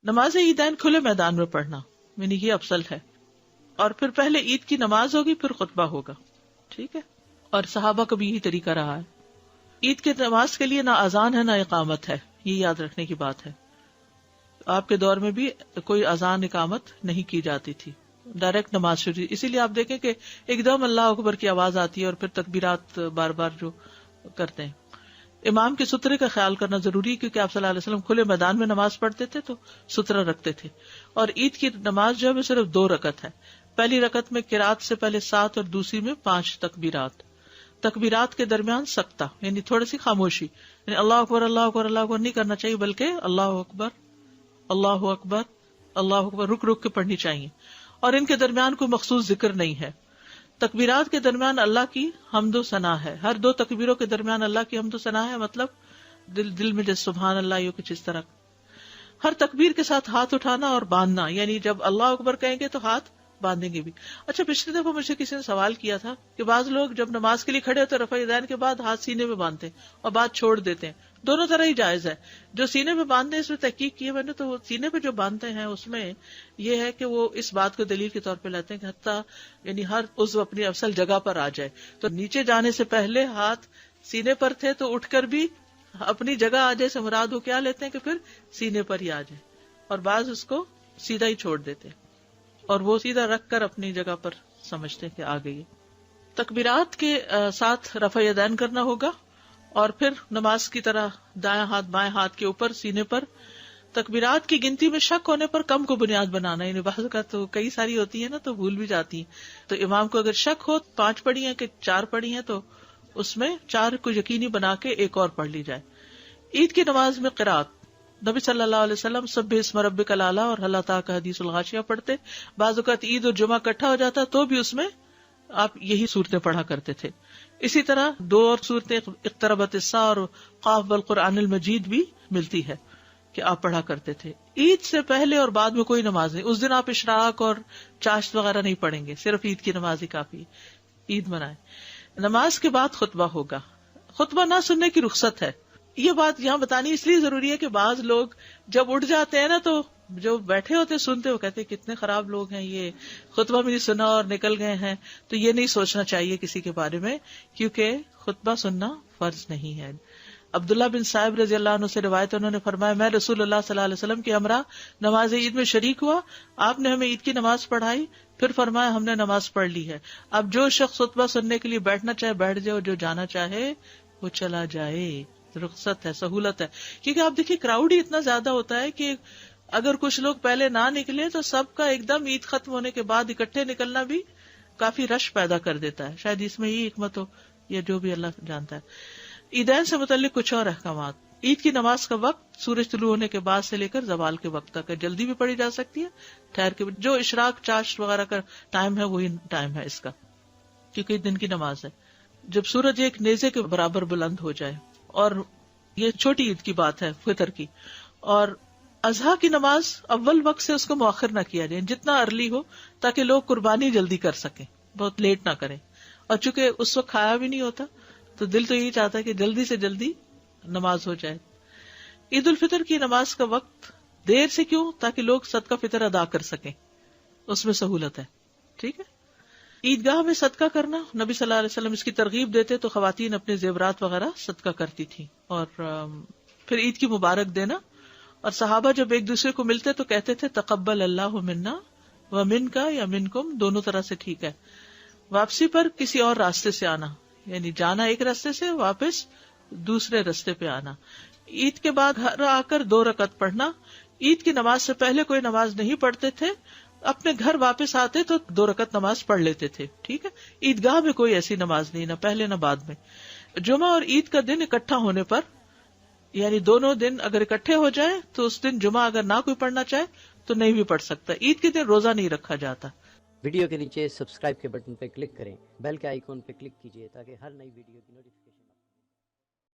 نماز عیدین کھلے میدان میں پڑھنا یعنی یہ افضل ہے، اور پھر پہلے عید کی نماز ہوگی پھر خطبہ ہوگا، ٹھیک ہے، اور صحابہ کا بھی یہی طریقہ رہا ہے۔ عید کی نماز کے لیے نہ اذان ہے نہ اقامت ہے، یہ یاد رکھنے کی بات ہے۔ آپ کے دور میں بھی کوئی اذان اقامت نہیں کی جاتی تھی، ڈائریکٹ نماز شروع، اسی لیے آپ دیکھیں کہ ایک دم اللہ اکبر کی آواز آتی ہے اور پھر تکبیرات بار بار جو کرتے ہیں۔ امام کے سترے کا خیال کرنا ضروری ہے، کیونکہ آپ صلی اللہ علیہ وسلم کھلے میدان میں نماز پڑھتے تھے تو سترہ رکھتے تھے۔ اور عید کی نماز جو ہے صرف 2 رکعت ہے، پہلی رکعت میں قرات سے پہلے 7 اور دوسری میں 5 تکبیرات، تکبیرات کے درمیان سکتہ یعنی تھوڑی سی خاموشی، یعنی اللہ اکبر اللہ اکبر اللہ اکبر نہیں کرنا چاہیے، بلکہ اللہ اکبر اللہ اکبر اللہ اکبر رک رک کے پڑھنی چاہیے، اور ان کے درمیان کوئی مخصوص ذکر نہیں ہے۔ تکبیرات کے درمیان اللہ کی حمد و ثنا ہے، ہر 2 تکبیروں کے درمیان اللہ کی حمد و ثنا ہے، مطلب دل میں جیسے سبحان اللہ یا کچھ اس طرح۔ ہر تکبیر کے ساتھ ہاتھ اٹھانا اور باندھنا، یعنی جب اللہ اکبر کہیں گے تو ہاتھ باندھیں گے بھی۔ اچھا، پچھلی دفعہ مجھے کسی نے سوال کیا تھا کہ بعض لوگ جب نماز کے لیے کھڑے ہوتے رفع یدین کے بعد ہاتھ سینے میں باندھتے ہیں اور بعد چھوڑ دیتے ہیں، دونوں طرح ہی جائز ہے۔ جو سینے میں باندھتے ہیں اس میں تحقیق کی ہے میں نے، تو وہ سینے پہ جو باندھتے ہیں اس میں یہ ہے کہ وہ اس بات کو دلیل کے طور پہ لیتے ہیں کہ حتیٰ یعنی ہر عضو اپنی اصل جگہ پر آ جائے، تو نیچے جانے سے پہلے ہاتھ سینے پر تھے تو اٹھ کر بھی اپنی جگہ آ جائے سے مراد وہ کیا لیتے ہیں کہ پھر سینے پر ہی آ جائے، اور بعض اس کو سیدھا ہی چھوڑ دیتے ہیں اور وہ سیدھا رکھ کر اپنی جگہ پر سمجھتے ہیں کہ آ گئی۔ تکبیرات کے ساتھ رفع یدین کرنا ہوگا، اور پھر نماز کی طرح دائیں ہاتھ بائیں ہاتھ کے اوپر سینے پر۔ تکبیرات کی گنتی میں شک ہونے پر کم کو بنیاد بنانا، یعنی بعض کا تو کئی ساری ہوتی ہے نا تو بھول بھی جاتی ہیں، تو امام کو اگر شک ہو 5 پڑھی ہیں کہ 4 پڑھی ہیں تو اس میں 4 کو یقینی بنا کے ایک اور پڑھ لی جائے۔ عید کی نماز میں قرات، نبی صلی اللہ علیہ وسلم سبح اسم ربک الاعلی اور ہل اتاک حدیث الغاشیہ پڑھتے، بعض اوقات عید اور جمعہ اکٹھا ہو جاتا تو بھی اس میں آپ یہی صورتیں پڑھا کرتے تھے۔ اسی طرح 2 اور صورتیں اقتربت الساعہ اور قاف والقرآن المجید بھی ملتی ہے کہ آپ پڑھا کرتے تھے۔ عید سے پہلے اور بعد میں کوئی نماز نہیں، اس دن آپ اشراق اور چاشت وغیرہ نہیں پڑھیں گے، صرف عید کی نماز ہی کافی ہے، عید منائیں۔ نماز کے بعد خطبہ ہوگا، خطبہ نہ سننے کی رخصت ہے۔ یہ بات یہاں بتانی اس لیے ضروری ہے کہ بعض لوگ جب اٹھ جاتے ہیں نا تو جو بیٹھے ہوتے سنتے وہ کہتے ہیں کتنے خراب لوگ ہیں، یہ خطبہ بھی نہیں سنا اور نکل گئے ہیں، تو یہ نہیں سوچنا چاہیے کسی کے بارے میں، کیونکہ خطبہ سننا فرض نہیں ہے۔ عبداللہ بن صائب رضی اللہ عنہ سے روایت، انہوں نے فرمایا میں رسول اللہ صلی اللہ علیہ وسلم کے ہمراہ نماز عید میں شریک ہوا، آپ نے ہمیں عید کی نماز پڑھائی، پھر فرمایا ہم نے نماز پڑھ لی ہے، اب جو شخص خطبہ سننے کے لیے بیٹھنا چاہے بیٹھ جائے اور جو جانا چاہے وہ چلا جائے، رخصت ہے، سہولت ہے۔ کیونکہ آپ دیکھیے کراؤڈ ہی اتنا زیادہ ہوتا ہے کہ اگر کچھ لوگ پہلے نہ نکلے تو سب کا ایک دم عید ختم ہونے کے بعد اکٹھے نکلنا بھی کافی رش پیدا کر دیتا ہے، شاید اس میں یہ حکمت ہو یا جو بھی اللہ جانتا ہے۔ عیدین سے متعلق کچھ اور احکامات۔ عید کی نماز کا وقت سورج طلوع ہونے کے بعد سے لے کر زوال کے وقت تک ہے، جلدی بھی پڑھی جا سکتی ہے، ٹھہر کے بھی، جو اشراق چاشت وغیرہ کا ٹائم ہے وہی ٹائم ہے اس کا، کیونکہ دن کی نماز ہے۔ جب سورج ایک نیزے کے برابر بلند ہو جائے، اور یہ چھوٹی عید کی بات ہے فطر کی، اور اضحیٰ کی نماز اول وقت سے اس کو مؤخر نہ کیا جائے، جتنا ارلی ہو تاکہ لوگ قربانی جلدی کر سکیں، بہت لیٹ نہ کریں، اور چونکہ اس وقت کھایا بھی نہیں ہوتا تو دل تو یہی چاہتا ہے کہ جلدی سے جلدی نماز ہو جائے۔ عید الفطر کی نماز کا وقت دیر سے کیوں؟ تاکہ لوگ صدقہ فطر ادا کر سکیں، اس میں سہولت ہے، ٹھیک ہے۔ عیدگاہ میں صدقہ کرنا، نبی صلی اللہ علیہ وسلم اس کی ترغیب دیتے تو خواتین اپنے زیورات وغیرہ صدقہ کرتی تھیں، اور پھر عید کی مبارک دینا، اور صحابہ جب ایک دوسرے کو ملتے تو کہتے تھے تقبل اللہ منا و منکا یا منکم، دونوں طرح سے ٹھیک ہے۔ واپسی پر کسی اور راستے سے آنا، یعنی جانا ایک راستے سے، واپس دوسرے راستے پہ آنا۔ عید کے بعد گھر آ کر 2 رکعت پڑھنا، عید کی نماز سے پہلے کوئی نماز نہیں پڑھتے تھے، اپنے گھر واپس آتے تو 2 رکعت نماز پڑھ لیتے تھے، ٹھیک ہے۔ عیدگاہ میں کوئی ایسی نماز نہیں، نہ پہلے نہ بعد میں۔ جمعہ اور عید کا دن اکٹھا ہونے پر، یعنی دونوں دن اگر اکٹھے ہو جائے تو اس دن جمعہ اگر نہ کوئی پڑھنا چاہے تو نہیں بھی پڑھ سکتا۔ عید کے دن روزہ نہیں رکھا جاتا۔ ویڈیو کے نیچے سبسکرائب کے بٹن پہ کلک کریں، بیل کے آئیکن پہ کلک کیجیے تاکہ ہر نئی ویڈیو کی نوٹیفکیشن